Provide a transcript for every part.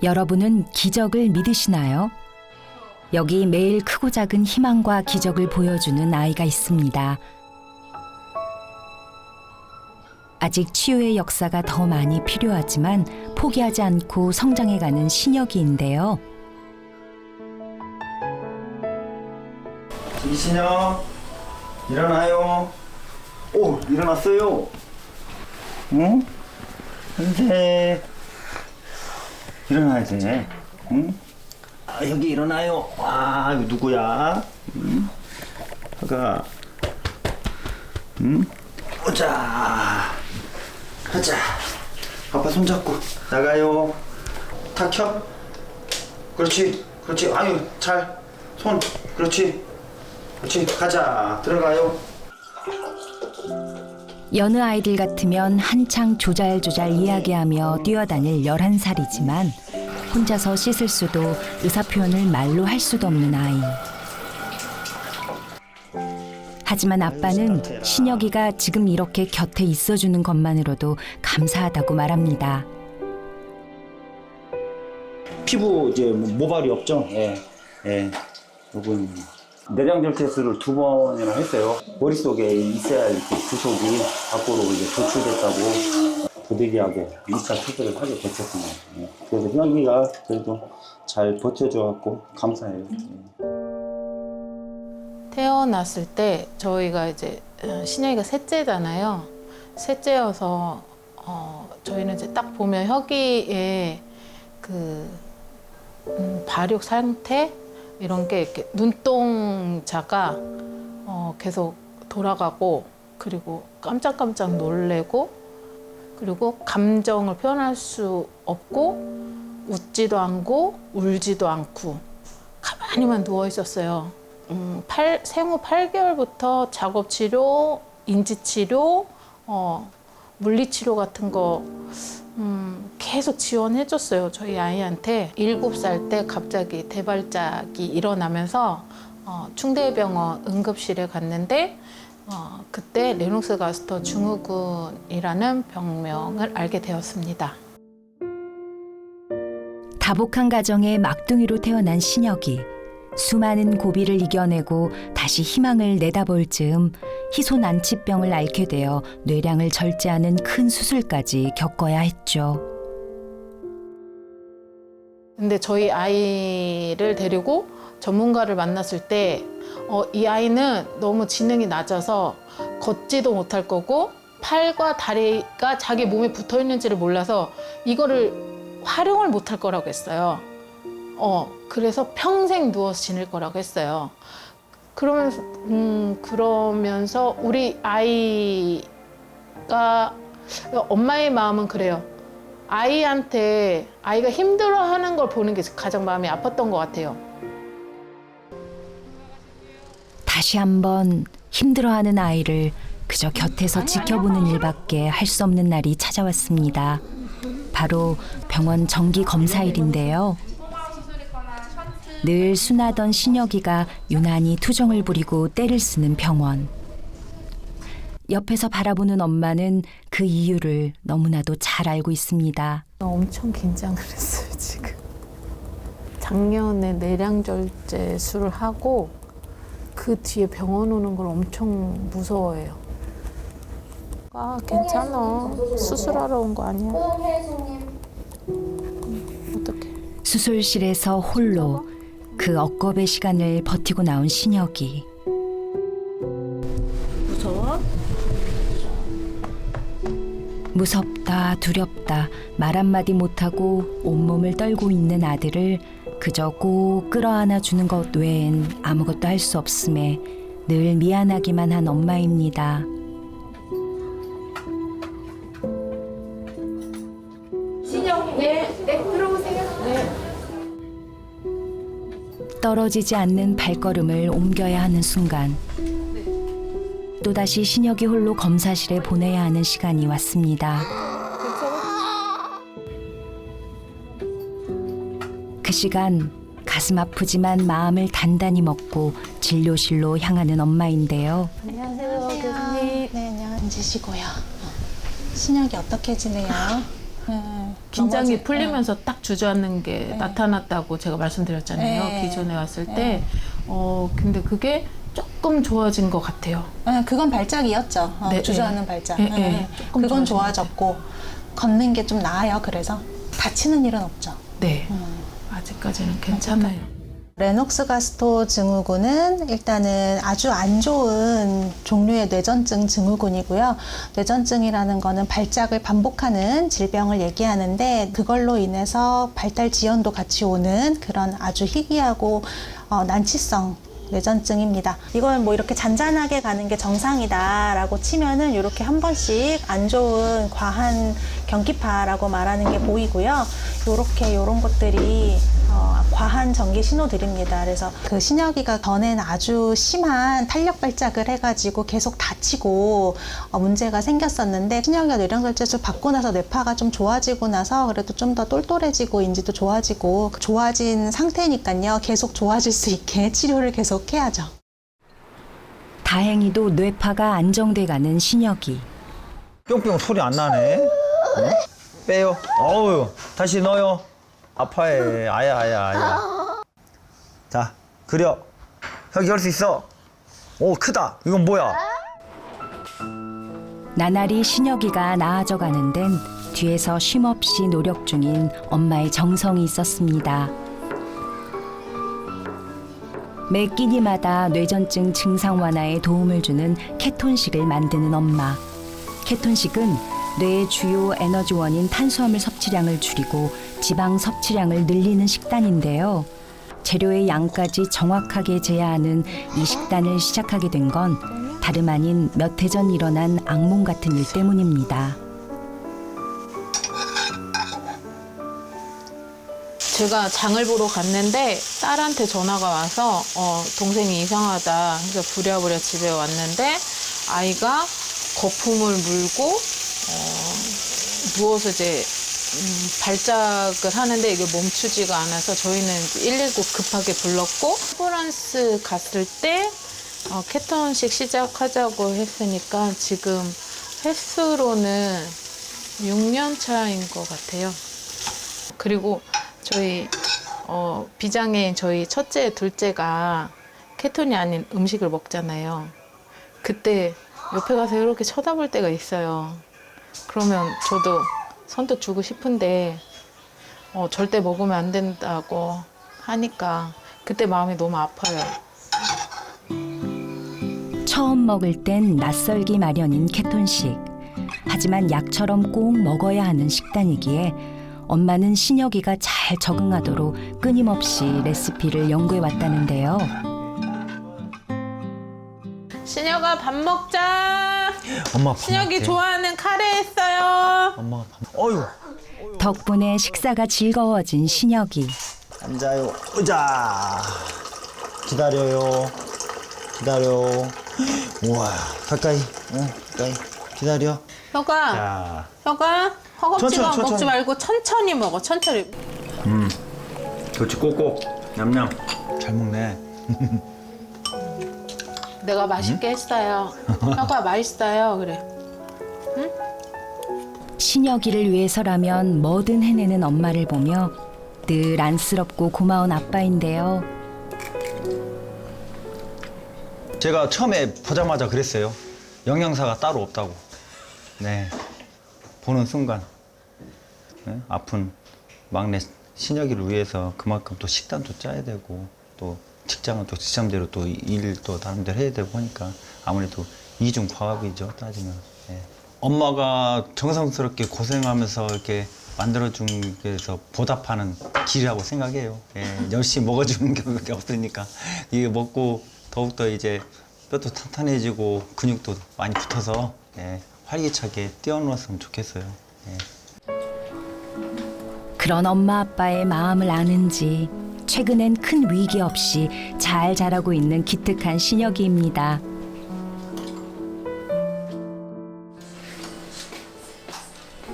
여러분은 기적을 믿으시나요? 여기 매일 크고 작은 희망과 기적을 보여주는 아이가 있습니다. 아직 치유의 역사가 더 많이 필요하지만 포기하지 않고 성장해가는 신혁이인데요. 이신혁, 일어나요. 오, 일어났어요. 응? 현재 일어나야지. 응? 아, 여기 일어나요. 와, 이거 누구야? 응? 하가. 응? 오자. 하자. 아빠 손잡고 나가요. 탁 켜. 그렇지, 그렇지. 아유, 잘. 손. 그렇지. 그렇지. 가자. 들어가요. 여느 아이들 같으면 한창 조잘조잘 이야기하며 뛰어다닐 11살이지만 혼자서 씻을 수도 의사표현을 말로 할 수도 없는 아이. 하지만 아빠는 신혁이가 지금 이렇게 곁에 있어주는 것만으로도 감사하다고 말합니다. 피부 이제 모발이 없죠? 예. 예. 요건 내장절 테스트를 2번이나 했어요. 머릿속에 있어야 이렇게 부속이 밖으로 이제 도출됐다고 부득이하게 2차 수술을 하게 됐었습니다. 예. 그래서 현기가 그래도 잘 버텨줘갖고 감사해요. 예. 태어났을 때 저희가 이제 신혁이가 셋째잖아요. 셋째여서 저희는 이제 딱 보면 혁이의 그 발육 상태 이런 게 이렇게 눈동자가 계속 돌아가고 그리고 깜짝깜짝 놀래고 그리고 감정을 표현할 수 없고 웃지도 않고 울지도 않고 가만히만 누워 있었어요. 생후 8개월부터 작업치료, 인지치료, 물리치료 같은 거 계속 지원해줬어요. 저희 아이한테 7살 때 갑자기 대발작이 일어나면서 충대병원 응급실에 갔는데 그때 레녹스 가스터 증후군이라는 병명을 알게 되었습니다. 다복한 가정의 막둥이로 태어난 신혁이 수많은 고비를 이겨내고 다시 희망을 내다볼 즈음 희소난치병을 앓게 되어 뇌량을 절제하는 큰 수술까지 겪어야 했죠. 근데 저희 아이를 데리고 전문가를 만났을 때 이 아이는 너무 지능이 낮아서 걷지도 못할 거고 팔과 다리가 자기 몸에 붙어 있는지를 몰라서 이거를 활용을 못할 거라고 했어요. 그래서 평생 누워서 지낼 거라고 했어요. 그러면서 우리 아이가 엄마의 마음은 그래요. 아이가 힘들어하는 걸 보는 게 가장 마음이 아팠던 것 같아요. 다시 한번 힘들어하는 아이를 그저 곁에서 지켜보는 일밖에 할 수 없는 날이 찾아왔습니다. 바로 병원 정기 검사일인데요. 늘 순하던 신혁이가 유난히 투정을 부리고 떼를 쓰는 병원. 옆에서 바라보는 엄마는 그 이유를 너무나도 잘 알고 있습니다. 엄청 긴장을 했어요, 지금. 작년에 내량절제술을 하고 그 뒤에 병원 오는 걸 엄청 무서워해요. 아, 괜찮아. 수술하러 온 거 아니야. 어떡해. 수술실에서 홀로 그 억겁의 시간을 버티고 나온 신혁이. 무서워? 무섭다, 두렵다, 말 한마디 못하고 온몸을 떨고 있는 아들을 그저 꼭 끌어안아 주는 것 외엔 아무것도 할 수 없음에 늘 미안하기만 한 엄마입니다. 신영, 네, 들어오세요. 네. 떨어지지 않는 발걸음을 옮겨야 하는 순간 또다시 신혁이 홀로 검사실에 보내야 하는 시간이 왔습니다. 그 시간 가슴 아프지만 마음을 단단히 먹고 진료실로 향하는 엄마인데요. 안녕하세요, 교수님. 네, 안녕하세요. 앉으시고요. 신혁이 어떻게 지내요? 긴장이 넘어지- 풀리면서 딱 주저앉는 게 네. 나타났다고 제가 말씀드렸잖아요. 네. 기존에 왔을 네. 때. 근데 그게 조금 좋아진 것 같아요. 그건 발작이었죠. 네, 주저하는 네. 발작. 네, 네. 조금 그건 좋아진 것 좋아졌고 걷는 게 좀 나아요. 그래서 다치는 일은 없죠. 네. 아직까지는 괜찮아요. 레녹스 가스토 증후군은 일단은 아주 안 좋은 종류의 뇌전증 증후군이고요. 뇌전증이라는 거는 발작을 반복하는 질병을 얘기하는데 그걸로 인해서 발달 지연도 같이 오는 그런 아주 희귀하고 난치성 뇌전증입니다. 이건 뭐 이렇게 잔잔하게 가는 게 정상이다라고 치면은 이렇게 한 번씩 안 좋은 과한 경기파라고 말하는 게 보이고요. 이런 것들이 과한 전기 신호들입니다. 그래서 그 신혁이가 전에는 아주 심한 탄력 발작을 해가지고 계속 다치고 문제가 생겼었는데 신혁이가 뇌령절제술 받고 나서 뇌파가 좀 좋아지고 나서 그래도 좀 더 똘똘해지고 인지도 좋아지고 좋아진 상태니까요. 계속 좋아질 수 있게 치료를 계속 해야죠. 다행히도 뇌파가 안정돼가는 신혁이. 뿅뿅 소리 안 나네. 빼요. 어우, 다시 넣어요. 아파해. 아야. 자, 그려. 혁이 할 수 있어. 오, 크다. 이건 뭐야? 나날이 신혁이가 나아져 가는 데는 뒤에서 쉼없이 노력 중인 엄마의 정성이 있었습니다. 매 끼니마다 뇌전증 증상 완화에 도움을 주는 케톤식을 만드는 엄마. 케톤식은 뇌의 주요 에너지원인 탄수화물 섭취량을 줄이고 지방 섭취량을 늘리는 식단인데요. 재료의 양까지 정확하게 제어하는 이 식단을 시작하게 된 건 다름 아닌 몇 해 전 일어난 악몽 같은 일 때문입니다. 제가 장을 보러 갔는데 딸한테 전화가 와서 동생이 이상하다 해서 부랴부랴 집에 왔는데 아이가 거품을 물고 누워서 이제 발작을 하는데 이게 멈추지가 않아서 저희는 119 급하게 불렀고 프랑스 갔을 때 케톤식 시작하자고 했으니까 지금 횟수로는 6년 차인 것 같아요. 그리고 저희 비장애인 저희 첫째, 둘째가 케톤이 아닌 음식을 먹잖아요. 그때 옆에 가서 이렇게 쳐다볼 때가 있어요. 그러면 저도 선뜻 주고 싶은데 절대 먹으면 안 된다고 하니까 그때 마음이 너무 아파요. 처음 먹을 땐 낯설기 마련인 케톤식. 하지만 약처럼 꼭 먹어야 하는 식단이기에 엄마는 신혁이가 잘 적응하도록 끊임없이 레시피를 연구해 왔다는데요. 신혁아 밥 먹자. 엄마 밥 신혁이 먹게. 좋아하는 카레 했어요. 엄마가 밥. 어휴. 덕분에 식사가 즐거워진 신혁이. 앉아요. 의자. 기다려. 우와, 가까이. 가까이. 기다려. 혁아, 자. 혁아, 허겁지겁 천천히. 먹지 말고 천천히 먹어. 천천히. 그렇지, 꼭꼭. 냠냠. 잘 먹네. 내가 맛있게 했어요. 혁아 맛있어요. 그래. 신혁이를 위해서라면 뭐든 해내는 엄마를 보며 늘 안쓰럽고 고마운 아빠인데요. 제가 처음에 보자마자 그랬어요. 영양사가 따로 없다고. 네. 보는 순간. 네? 아픈 막내 신혁이를 위해서 그만큼 또 식단도 짜야 되고 또 직장은 또 직장대로 또 일도 나름대로 해야 되고 하니까 아무래도 이중 과학이죠, 따지면. 네. 엄마가 정성스럽게 고생하면서 이렇게 만들어준 게서 보답하는 길이라고 생각해요. 예, 열심히 먹어주는 게 없으니까 이게 먹고 더욱더 이제 뼈도 탄탄해지고 근육도 많이 붙어서 예, 활기차게 뛰어놀았으면 좋겠어요. 예. 그런 엄마 아빠의 마음을 아는지 최근엔 큰 위기 없이 잘 자라고 있는 기특한 신혁이입니다.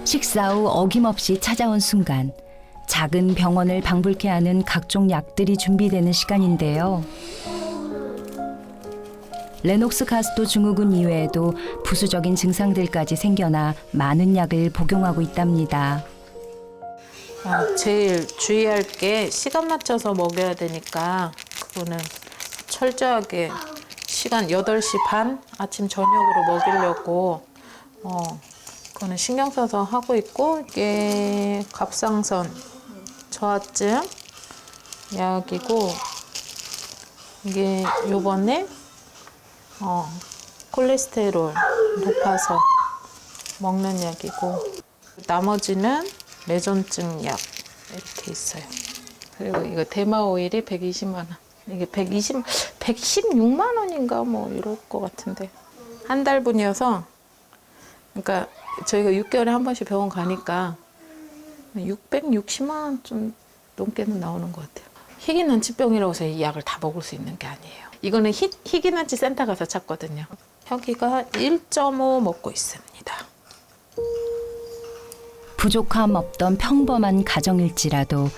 식사 후 어김없이 찾아온 순간 작은 병원을 방불케 하는 각종 약들이 준비되는 시간인데요. 레녹스 가스토 증후군 이외에도 부수적인 증상들까지 생겨나 많은 약을 복용하고 있답니다. 제일 주의할 게 시간 맞춰서 먹여야 되니까 그거는 철저하게 시간 8시 반 아침 저녁으로 먹이려고 그거는 신경 써서 하고 있고, 이게 갑상선 저하증 약이고, 이게 요번에 콜레스테롤 높아서 먹는 약이고, 나머지는 뇌전증 약 이렇게 있어요. 그리고 이거 대마 오일이 120만 원. 이게 116만 원인가 뭐 이럴 것 같은데. 한 달분이어서, 그러니까 저희가 6개월에 한 번씩 병원 가니까 660만 원 좀 넘게는 나오는 것 같아요. 희귀난치병이라고 해서 이 약을 다 먹을 수 있는 게 아니에요. 이거는 희귀난치 센터 가서 찾거든요. 혁이가 1.5 먹고 있습니다. 부족함 없던 평범한 가정일지라도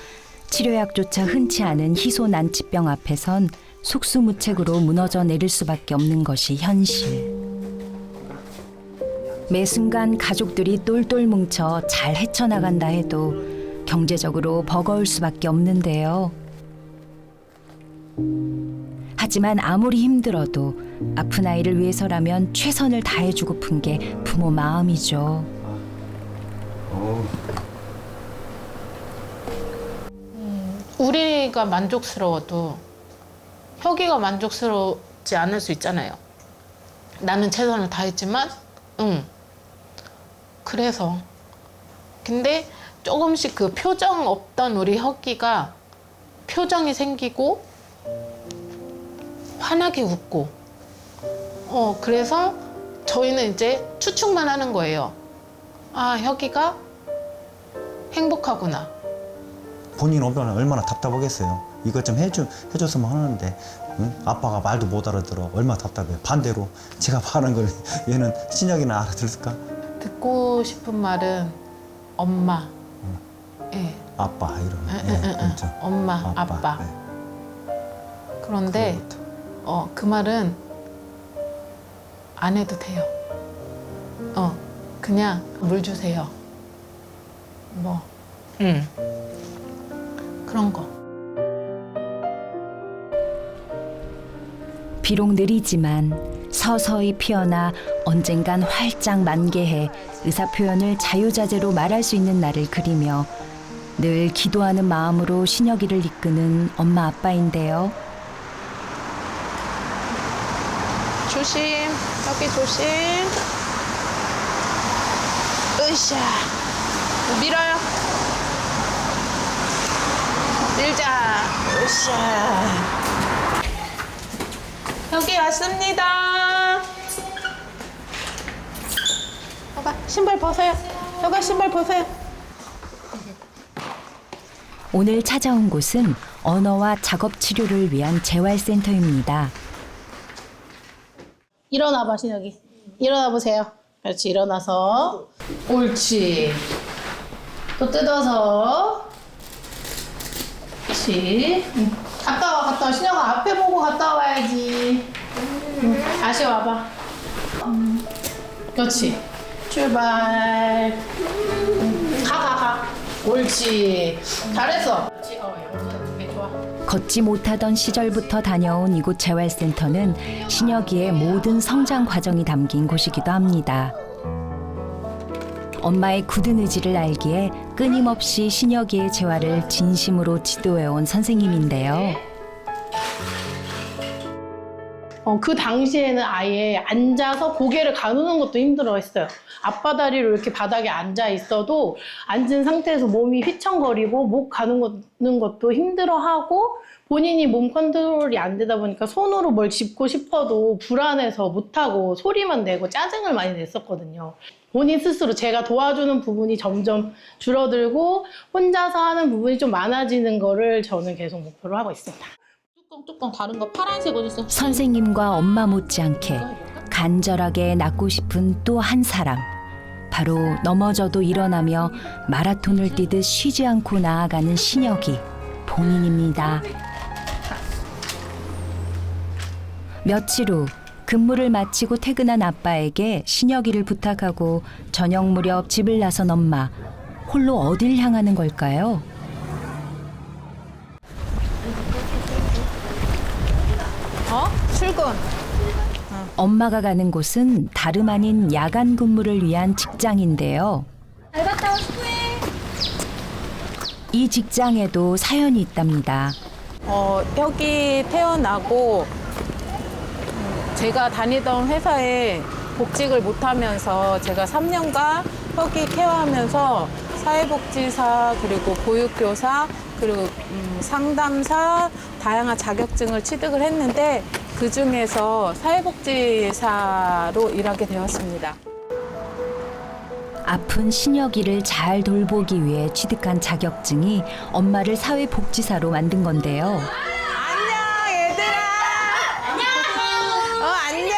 치료약조차 흔치 않은 희소난치병 앞에선 속수무책으로 무너져 내릴 수밖에 없는 것이 현실. 매 순간 가족들이 똘똘 뭉쳐 잘 헤쳐나간다 해도 경제적으로 버거울 수밖에 없는데요. 하지만 아무리 힘들어도 아픈 아이를 위해서라면 최선을 다해주고픈 게 부모 마음이죠. 우리가 만족스러워도 혁이가 만족스럽지 않을 수 있잖아요. 나는 최선을 다했지만, 그래서. 근데 조금씩 그 표정 없던 우리 혁이가 표정이 생기고 환하게 웃고, 그래서 저희는 이제 추측만 하는 거예요. 아, 혁이가 행복하구나. 본인 오면 얼마나 답답하겠어요. 이것 좀 해줬으면 하는데, 응? 아빠가 말도 못 알아들어. 얼마나 답답해요. 반대로 제가 말하는 걸 얘는 신혁이나 알아들을까? 듣고 싶은 말은 엄마, 예. 아빠 이러면. 그렇죠. 엄마, 아빠. 네. 그런데 그 말은 안 해도 돼요. 그냥 물 주세요. 뭐, 그런 거. 비록 느리지만 서서히 피어나 언젠간 활짝 만개해 의사표현을 자유자재로 말할 수 있는 날을 그리며 늘 기도하는 마음으로 신혁이를 이끄는 엄마 아빠인데요. 조심, 여기 조심. 으쌰. 밀어요. 밀자. 으쌰. 여기 왔습니다. 봐봐, 신발 벗어요. 여기 신발 벗어요. 오늘 찾아온 곳은 언어와 작업 치료를 위한 재활센터입니다. 일어나봐, 신혁이. 일어나 보세요. 그렇지, 일어나서. 옳지. 또 뜯어서. 그렇지. 갔다 와, 갔다 와. 신혁아, 앞에 보고 갔다 와야지. 다시 와봐. 그렇지. 출발. 가. 옳지. 잘했어. 그렇지. 이렇게 좋아. 걷지 못하던 시절부터 다녀온 이곳 재활센터는 신혁이의 모든 성장 과정이 담긴 곳이기도 합니다. 엄마의 굳은 의지를 알기에 끊임없이 신혁이의 재활을 진심으로 지도해온 선생님인데요. 그 당시에는 아예 앉아서 고개를 가누는 것도 힘들어했어요. 앞바다리로 이렇게 바닥에 앉아 있어도 앉은 상태에서 몸이 휘청거리고 목 가누는 것도 힘들어하고 본인이 몸 컨트롤이 안 되다 보니까 손으로 뭘 짚고 싶어도 불안해서 못하고 소리만 내고 짜증을 많이 냈었거든요. 본인 스스로 제가 도와주는 부분이 점점 줄어들고 혼자서 하는 부분이 좀 많아지는 거를 저는 계속 목표로 하고 있습니다. 뚜껑 다른 거 파란색 어디 있어? 선생님과 엄마 못지않게 간절하게 낳고 싶은 또 한 사람. 바로 넘어져도 일어나며 마라톤을 뛰듯 쉬지 않고 나아가는 신혁이 본인입니다. 며칠 후 근무를 마치고 퇴근한 아빠에게 신혁이를 부탁하고 저녁 무렵 집을 나선 엄마. 홀로 어딜 향하는 걸까요? 출근. 엄마가 가는 곳은 다름 아닌 야간 근무를 위한 직장인데요. 이 직장에도 사연이 있답니다. 여기 태어나고 제가 다니던 회사에 복직을 못하면서 제가 3년간 혁이 케어하면서 사회복지사 그리고 보육교사 그리고 상담사 다양한 자격증을 취득을 했는데 그중에서 사회복지사로 일하게 되었습니다. 아픈 신혁이를 잘 돌보기 위해 취득한 자격증이 엄마를 사회복지사로 만든 건데요. 안녕 얘들아. 안녕.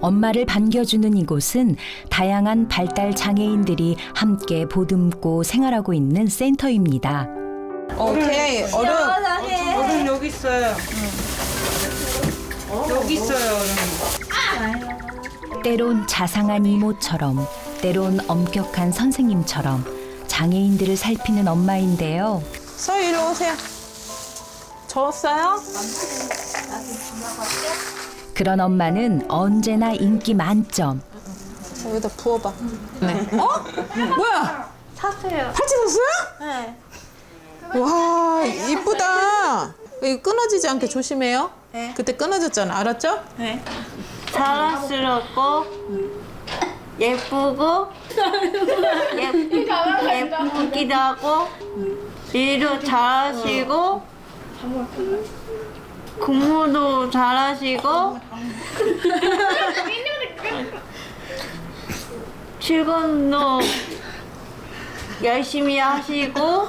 엄마를 반겨주는 이곳은 다양한 발달 장애인들이 함께 보듬고 생활하고 있는 센터입니다. 오케이 얼음 여기 있어요. 여기 있어요, 얼음. 때론 자상한 이모처럼, 때론 엄격한 선생님처럼 장애인들을 살피는 엄마인데요. 서희 이리 오세요. 좋았어요? 그런 엄마는 언제나 인기 만점. 여기다 부어봐. 네. 뭐야? 샀어요. 팔찌 샀어요? 네. 와, 이쁘다. 이거 끊어지지 않게 조심해요. 네. 그때 끊어졌잖아. 알았죠? 네. 자랑스럽고 예쁘고 예쁘기도 하고 일도 잘하시고 공부도 잘하시고 출근도 열심히 하시고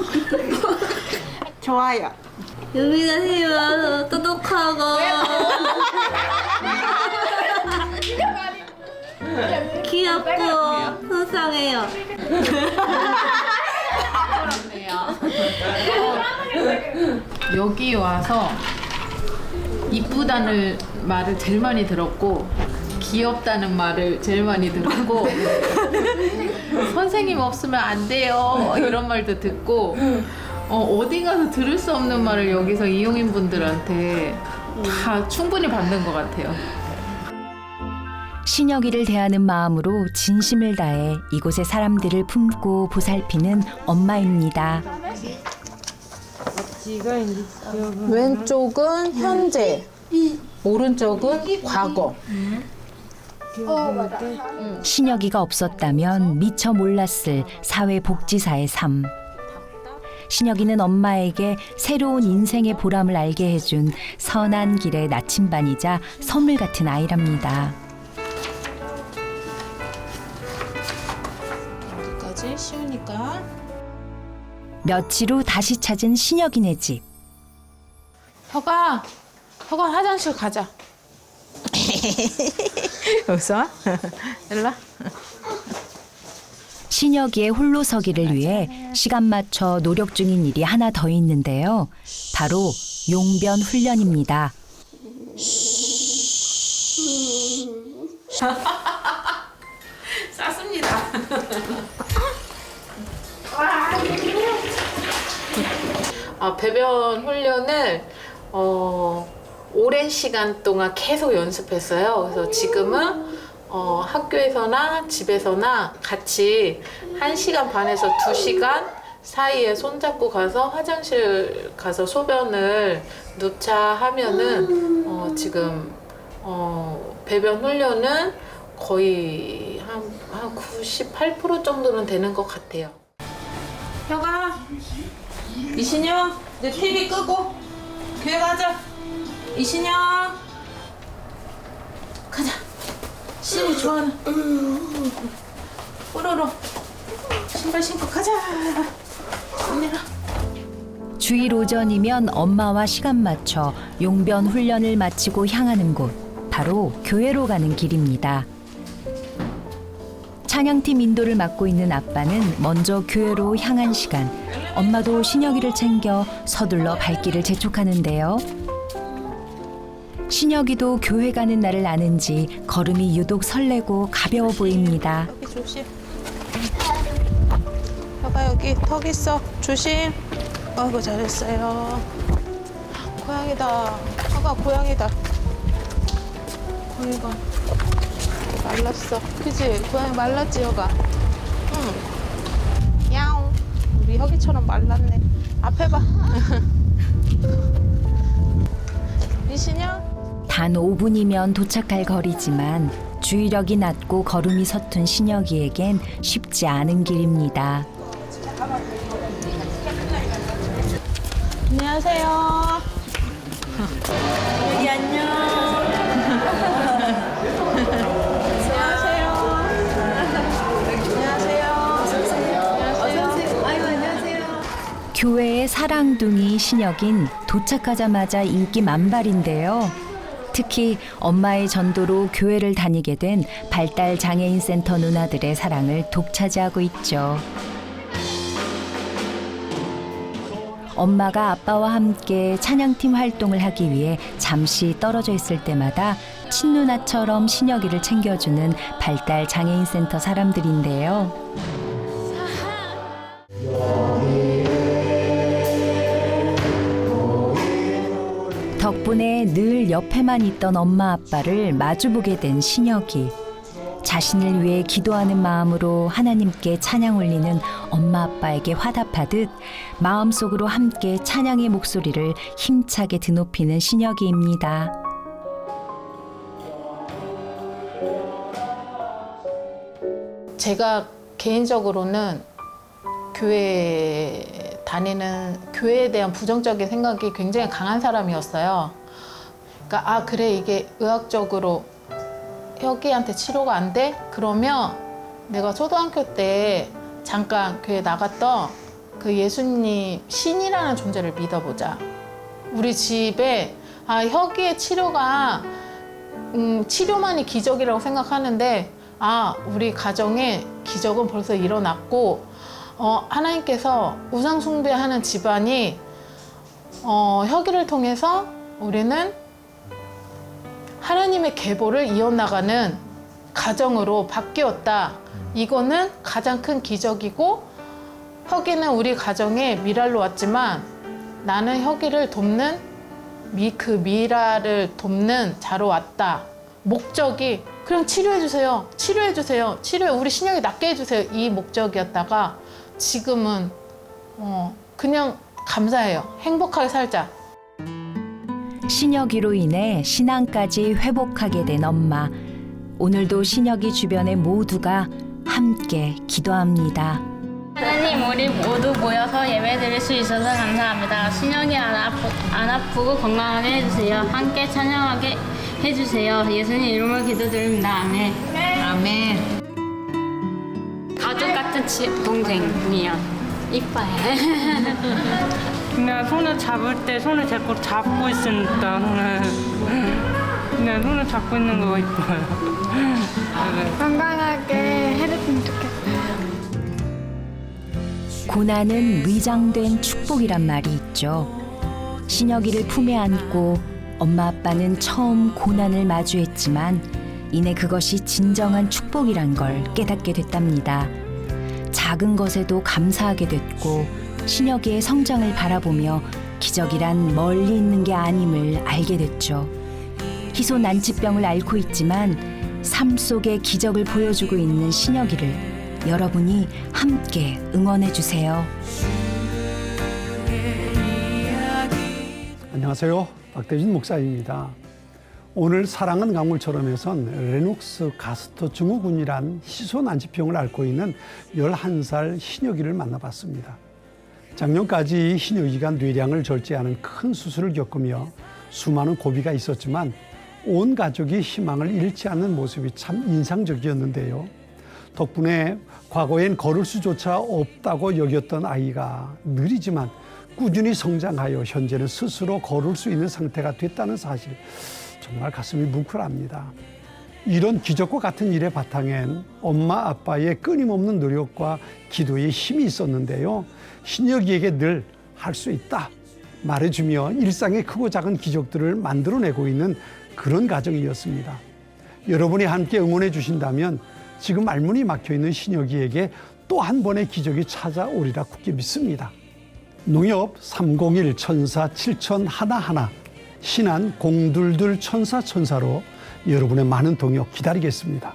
좋아요. 여기가 세요. 똑똑하고 귀엽고 속상해요. 여기 와서 이쁘다는 말을 제일 많이 들었고 귀엽다는 말을 제일 많이 들었고 선생님 없으면 안 돼요 이런 말도 듣고 어디 가서 들을 수 없는 말을 여기서 이용인분들한테 다 충분히 받는 것 같아요. 신혁이를 대하는 마음으로 진심을 다해 이곳의 사람들을 품고 보살피는 엄마입니다. 왼쪽은 현재, 오른쪽은 과거. 신혁이가 없었다면 미처 몰랐을 사회복지사의 삶. 신혁이는 엄마에게 새로운 인생의 보람을 알게 해준 선한 길의 나침반이자 선물 같은 아이랍니다. 여기까지 쉬우니까. 며칠 후 다시 찾은 신혁이네 집. 혁아 화장실 가자. 웃어? 일로 와. 신혁이의 홀로서기를 위해 시간 맞춰 노력 중인 일이 하나 더 있는데요. 바로 용변 훈련입니다. 쌌습니다. 배변 훈련을 오랜 시간 동안 계속 연습했어요. 그래서 지금은 학교에서나 집에서나 같이 1시간 반에서 2시간 사이에 손잡고 가서 화장실 가서 소변을 누차 하면은 지금 배변 훈련은 거의 한 98% 정도는 되는 것 같아요. 혁아, 이신영, 이제 TV 끄고 교회 가자. 이신영, 가자. 신이 좋아하는 뽀로로 신발 신고 가자. 언니랑. 주일 오전이면 엄마와 시간 맞춰 용변 훈련을 마치고 향하는 곳, 바로 교회로 가는 길입니다. 찬양팀 인도를 맡고 있는 아빠는 먼저 교회로 향한 시간, 엄마도 신혁이를 챙겨 서둘러 발길을 재촉하는데요. 신혁이도 교회 가는 날을 아는지 걸음이 유독 설레고 가벼워 보입니다. 여기 조심. 여기 턱 있어. 조심. 아이고 잘했어요. 고양이다. 아가 고양이다. 고양이가 말랐어. 그지? 고양이 말랐지 여가. 응. 야옹. 우리 혁이처럼 말랐네. 앞에 봐. 이신영? 단 5분이면 도착할 거리지만 주의력이 낮고 걸음이 서툰 신혁이에겐 쉽지 않은 길입니다. 안녕하세요. 여기 안녕. 교회의 사랑둥이 신혁인 도착하자마자 인기 만발인데요. 특히 엄마의 전도로 교회를 다니게 된 발달 장애인 센터 누나들의 사랑을 독차지하고 있죠. 엄마가 아빠와 함께 찬양팀 활동을 하기 위해 잠시 떨어져 있을 때마다 친누나처럼 신혁이를 챙겨주는 발달 장애인 센터 사람들인데요. 덕분에 늘 옆에만 있던 엄마 아빠를 마주보게 된 신혁이. 자신을 위해 기도하는 마음으로 하나님께 찬양 올리는 엄마 아빠에게 화답하듯 마음속으로 함께 찬양의 목소리를 힘차게 드높이는 신혁이입니다. 제가 개인적으로는 교회에 대한 부정적인 생각이 굉장히 강한 사람이었어요. 그러니까 그래 이게 의학적으로 혁이한테 치료가 안 돼? 그러면 내가 초등학교 때 잠깐 교회 나갔던 그 예수님 신이라는 존재를 믿어보자. 우리 집에 혁이의 치료가 치료만이 기적이라고 생각하는데 우리 가정에 기적은 벌써 일어났고 하나님께서 우상 숭배하는 집안이 혁이를 통해서 우리는 하나님의 계보를 이어나가는 가정으로 바뀌었다. 이거는 가장 큰 기적이고 혁이는 우리 가정에 미랄로 왔지만 나는 혁이를 돕는 그 미랄을 돕는 자로 왔다. 목적이 그냥 치료해주세요. 치료해주세요. 우리 신혁이 낫게 해주세요. 이 목적이었다가 지금은 그냥 감사해요. 행복하게 살자. 신혁이로 인해 신앙까지 회복하게 된 엄마. 오늘도 신혁이 주변의 모두가 함께 기도합니다. 하나님, 우리 모두 모여서 예배 드릴 수 있어서 감사합니다. 신혁이 안 아프고 건강하게 해주세요. 함께 찬양하게 해주세요. 예수님 이름으로 기도드립니다. 아멘. 아멘. 가족 같은 동생이요. 이뻐해. 그냥 손을 잡을 때 손을 자꾸 잡고 있으니까 그냥 손을 잡고 있는 거 이뻐요. 건강하게 해줬으면 좋겠어요. 고난은 위장된 축복이란 말이 있죠. 신혁이를 품에 안고 엄마 아빠는 처음 고난을 마주했지만 이내 그것이 진정한 축복이란 걸 깨닫게 됐답니다. 작은 것에도 감사하게 됐고 신혁이의 성장을 바라보며 기적이란 멀리 있는 게 아님을 알게 됐죠. 희소 난치병을 앓고 있지만 삶 속에 기적을 보여주고 있는 신혁이를 여러분이 함께 응원해 주세요. 안녕하세요. 박대진 목사입니다. 오늘 사랑은 강물처럼에선 레녹스 가스터 증후군이란 희소 난치병을 앓고 있는 11살 신혁이를 만나봤습니다. 작년까지 신혁이가 뇌량을 절제하는 큰 수술을 겪으며 수많은 고비가 있었지만 온 가족이 희망을 잃지 않는 모습이 참 인상적이었는데요. 덕분에 과거엔 걸을 수조차 없다고 여겼던 아이가 느리지만 꾸준히 성장하여 현재는 스스로 걸을 수 있는 상태가 됐다는 사실, 정말 가슴이 뭉클합니다. 이런 기적과 같은 일의 바탕엔 엄마 아빠의 끊임없는 노력과 기도의 힘이 있었는데요. 신혁이에게 늘 할 수 있다 말해주며 일상의 크고 작은 기적들을 만들어내고 있는 그런 가정이었습니다. 여러분이 함께 응원해 주신다면 지금 말문이 막혀있는 신혁이에게 또 한 번의 기적이 찾아오리라 굳게 믿습니다. 농협 301 천사 7000 하나하나 신한 022 천사 천사로 여러분의 많은 동역 기다리겠습니다.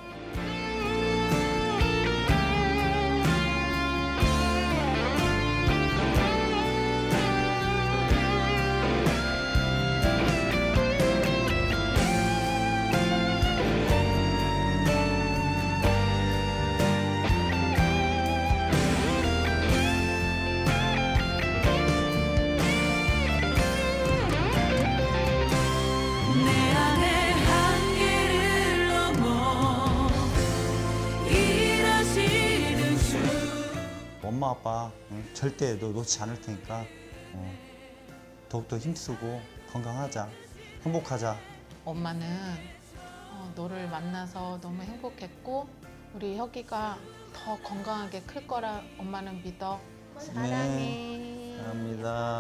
엄마 아빠 절대 너 놓지 않을 테니까 더욱더 힘쓰고 건강하자, 행복하자. 엄마는 너를 만나서 너무 행복했고 우리 혁이가 더 건강하게 클 거라 엄마는 믿어. 사랑해. 네, 감사합니다.